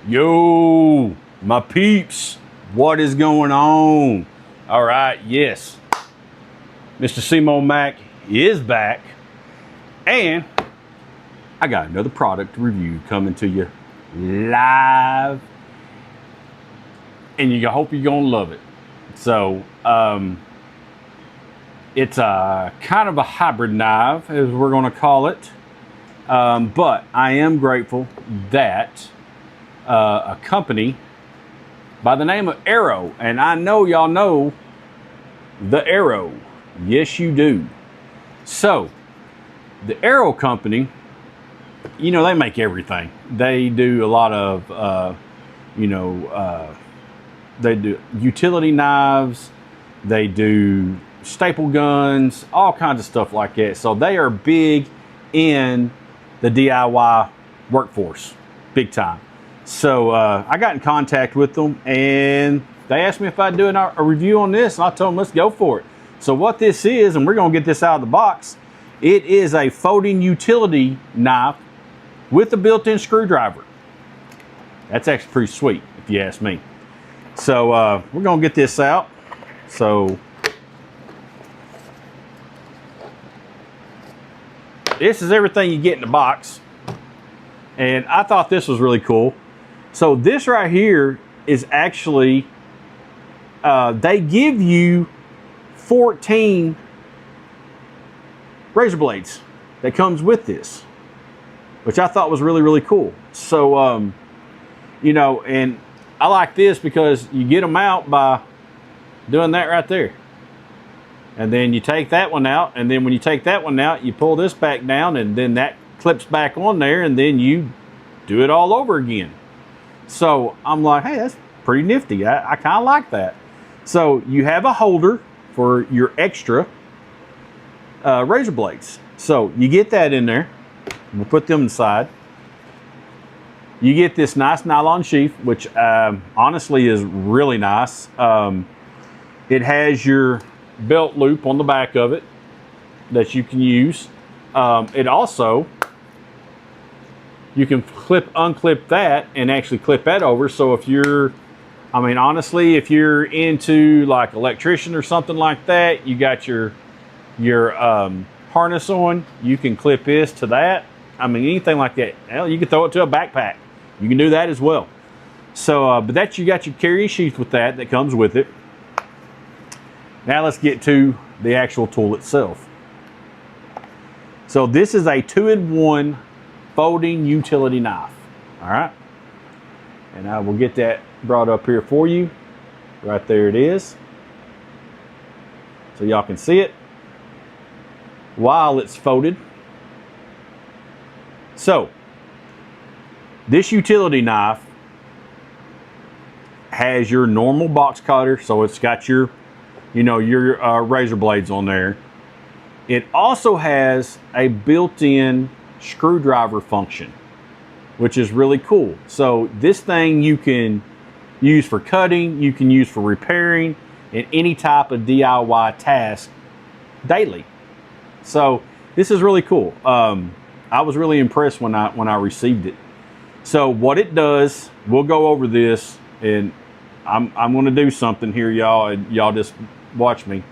Yo, my peeps, what is going on? All right, yes, Mr. SEMO-MAC is back, and I got another product review coming to you live, and I hope you're gonna love it. So, it's a kind of a hybrid knife, as we're gonna call it, but I am grateful that a company by the name of Arrow, and I know y'all know the Arrow. Yes, you do. So, the Arrow company, you know, they make everything. They do a lot of, they do utility knives, they do staple guns, all kinds of stuff like that. So they are big in the DIY workforce, big time. So I got in contact with them, and they asked me if I'd do a review on this, and I told them let's go for it. So what this is, and we're gonna get this out of the box, it is a folding utility knife with a built-in screwdriver. That's actually pretty sweet, if you ask me. So we're gonna get this out. So this is everything you get in the box, and I thought this was really cool. So this right here is actually, they give you 14 razor blades that comes with this, which I thought was really, really cool. So, you know, and I like this because you get them out by doing that right there. And then you take that one out, and then when you take that one out, you pull this back down, and then that clips back on there, and then you do it all over again. So I'm like, hey, that's pretty nifty. I kind of like that. So you have a holder for your extra razor blades. So you get that in there. We'll put them inside. You get this nice nylon sheath, which honestly is really nice. It has your belt loop on the back of it that you can use. It also, you can unclip that and actually clip that over. So if you're, I mean, honestly, if you're into like electrician or something like that, you got your harness on, you can clip this to that. I mean, anything like that. Hell, you can throw it to a backpack. You can do that as well. So, but that, you got your carry sheath with that comes with it. Now let's get to the actual tool itself. So this is a 2-in-1 folding utility knife. All right. And I will get that brought up here for you. Right there it is. So y'all can see it while it's folded. So this utility knife has your normal box cutter. So it's got your, you know, your razor blades on there. It also has a built-in screwdriver function, which is really cool. So this thing you can use for cutting, you can use for repairing, and any type of DIY task daily. So this is really cool. I was really impressed when I received it. So what it does, we'll go over this, and I'm going to do something here, y'all, and y'all just watch me.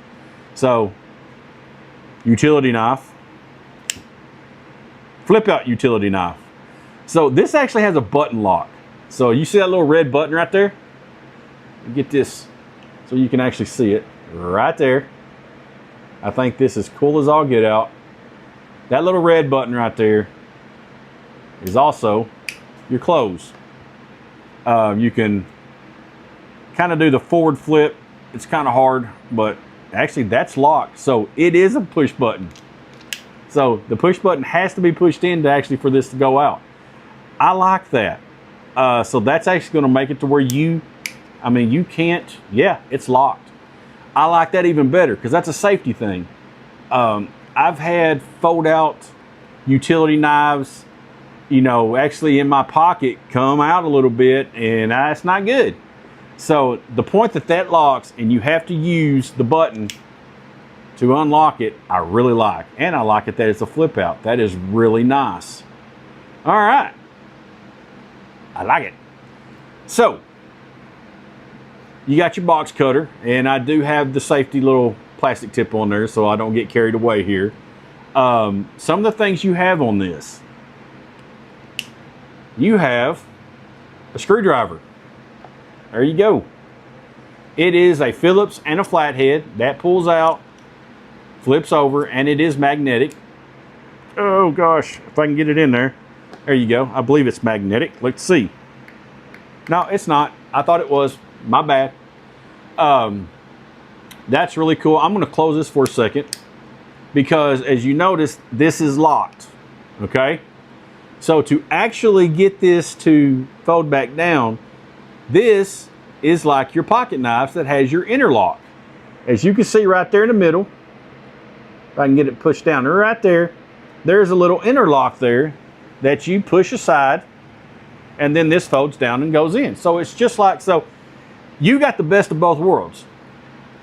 So utility knife, flip out utility knife. So this actually has a button lock. So you see that little red button right there? Get this so you can actually see it right there. I think this is cool as all get out. That little red button right there is also your close. You can kind of do the forward flip. It's kind of hard, but actually that's locked. So it is a push button. So the push button has to be pushed in to actually for this to go out. I like that. So that's actually going to make it to where you can't, yeah, it's locked. I like that even better because that's a safety thing. I've had fold out utility knives, you know, actually in my pocket come out a little bit, and that's not good. So the point that locks and you have to use the button to unlock it, I really like. And I like it that it's a flip out. That is really nice. All right. I like it. So you got your box cutter, and I do have the safety little plastic tip on there so I don't get carried away here. Some of the things you have on this, you have a screwdriver. There you go. It is a Phillips and a flathead that pulls out, flips over, and it is magnetic. Oh gosh, if I can get it in there. There you go. I believe it's magnetic. Let's see. No, it's not. I thought it was. My bad. That's really cool. I'm going to close this for a second because, as you notice, this is locked. Okay? So to actually get this to fold back down, this is like your pocket knives that has your interlock. As you can see right there in the middle, if I can get it pushed down right there, there's a little interlock there that you push aside, and then this folds down and goes in. So it's just like, so you got the best of both worlds.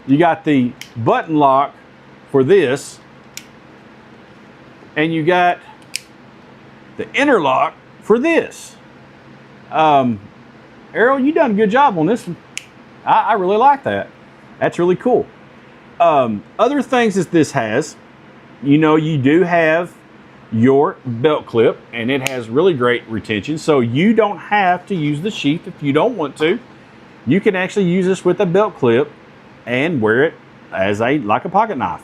You got the button lock for this, and you got the interlock for this. Errol, you done a good job on this one. I really like that. That's really cool. Other things that this has, you know, you do have your belt clip, and it has really great retention, so you don't have to use the sheath if you don't want to. You can actually use this with a belt clip and wear it as like a pocket knife.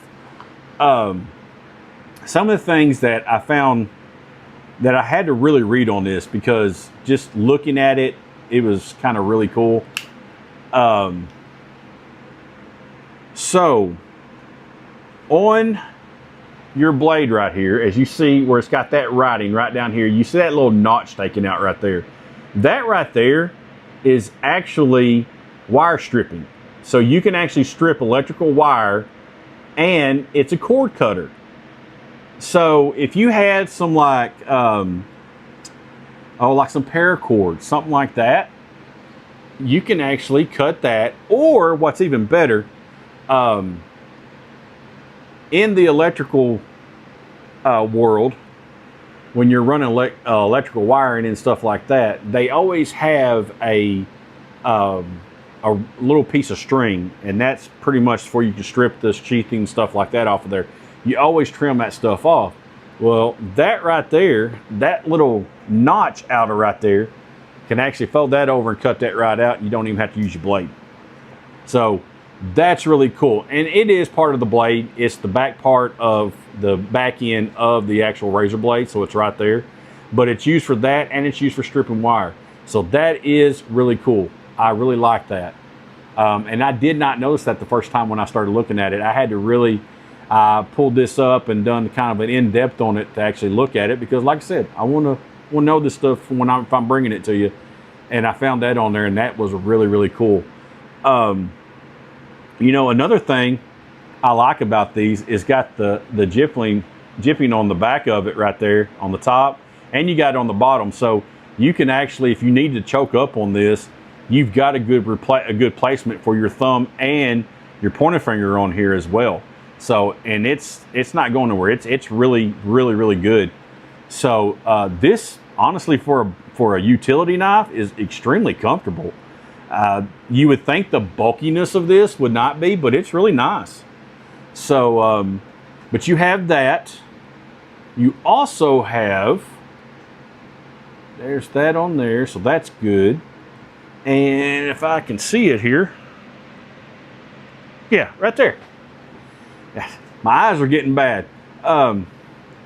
Some of the things that I found that I had to really read on this, because just looking at it, it was kind of really cool. So on your blade right here, as you see where it's got that writing right down here, you see that little notch taken out right there. That right there is actually wire stripping. So you can actually strip electrical wire, and it's a cord cutter. So if you had some like, like some paracord, something like that, you can actually cut that. Or what's even better, in the electrical world, when you're running electrical wiring and stuff like that, they always have a little piece of string, and that's pretty much for you to strip the sheathing, stuff like that off of there. You always trim that stuff off. Well, that right there, that little notch out of right there, can actually fold that over and cut that right out. You don't even have to use your blade. So that's really cool. And it is part of the blade. It's the back part of the back end of the actual razor blade, so it's right there. But it's used for that, and it's used for stripping wire. So that is really cool. I really like that. And I did not notice that the first time when I started looking at it. I had to really pull this up and done kind of an in-depth on it to actually look at it, because like I said, I want to know this stuff if I'm bringing it to you. And I found that on there, and that was really, really cool. You know, another thing I like about these is got the jipping on the back of it right there on the top, and you got it on the bottom. So you can actually, if you need to choke up on this, you've got a good placement for your thumb and your pointer finger on here as well. So, and it's not going nowhere. It's really, really, really good. So this, honestly, for a utility knife, is extremely comfortable. You would think the bulkiness of this would not be, but it's really nice. So, but you have that. You also have, there's that on there, so that's good. And if I can see it here, yeah, right there. My eyes are getting bad.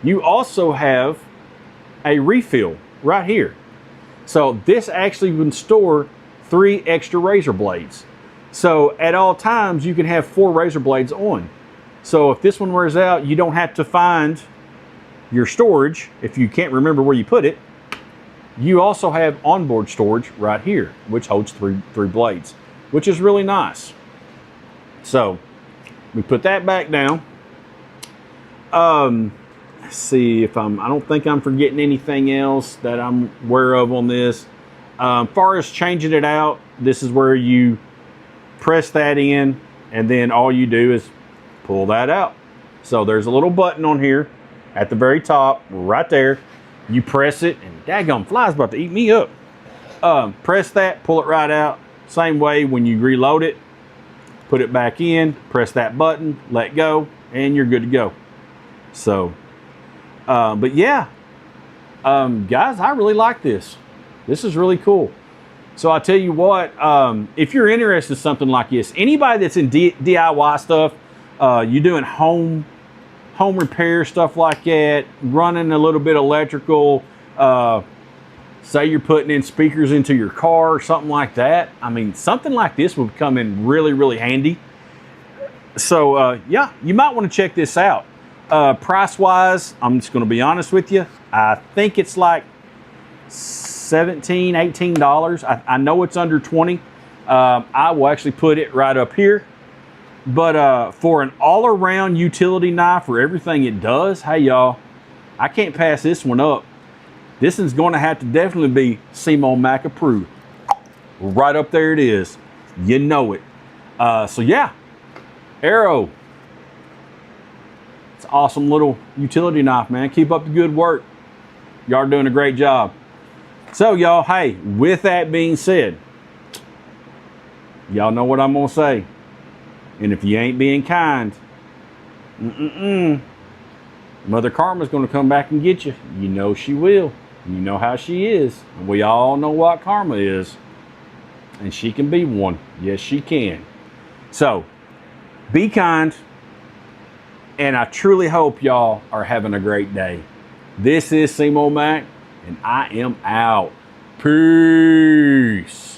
You also have a refill right here. So this actually would store 3 extra razor blades. So at all times, you can have 4 razor blades on. So if this one wears out, you don't have to find your storage if you can't remember where you put it. You also have onboard storage right here, which holds three blades, which is really nice. So we put that back down. Let's see if I don't think I'm forgetting anything else that I'm aware of on this. As far as changing it out, this is where you press that in, and then all you do is pull that out. So there's a little button on here at the very top, right there. You press it, and daggum fly's about to eat me up. Press that, pull it right out. Same way when you reload it, put it back in, press that button, let go, and you're good to go. So, but yeah, guys, I really like this. This is really cool. So I'll tell you what, if you're interested in something like this, anybody that's in DIY stuff, you're doing home repair, stuff like that, running a little bit electrical, say you're putting in speakers into your car or something like that. I mean, something like this would come in really, really handy. So yeah, you might want to check this out. Price wise, I'm just going to be honest with you. I think it's like $17, $18. I know it's under 20. I will actually put it right up here. But for an all-around utility knife for everything it does, hey y'all, I can't pass this one up. This one's going to have to definitely be SEMO-MAC approved. Right up there it is. You know it. So yeah, Arrow. It's an awesome little utility knife, man. Keep up the good work. Y'all are doing a great job. So y'all, hey, with that being said, y'all know what I'm going to say. And if you ain't being kind, Mother Karma's going to come back and get you. You know she will. You know how she is. And we all know what karma is. And she can be one. Yes, she can. So, be kind. And I truly hope y'all are having a great day. This is SEMO-MAC, and I am out. Peace.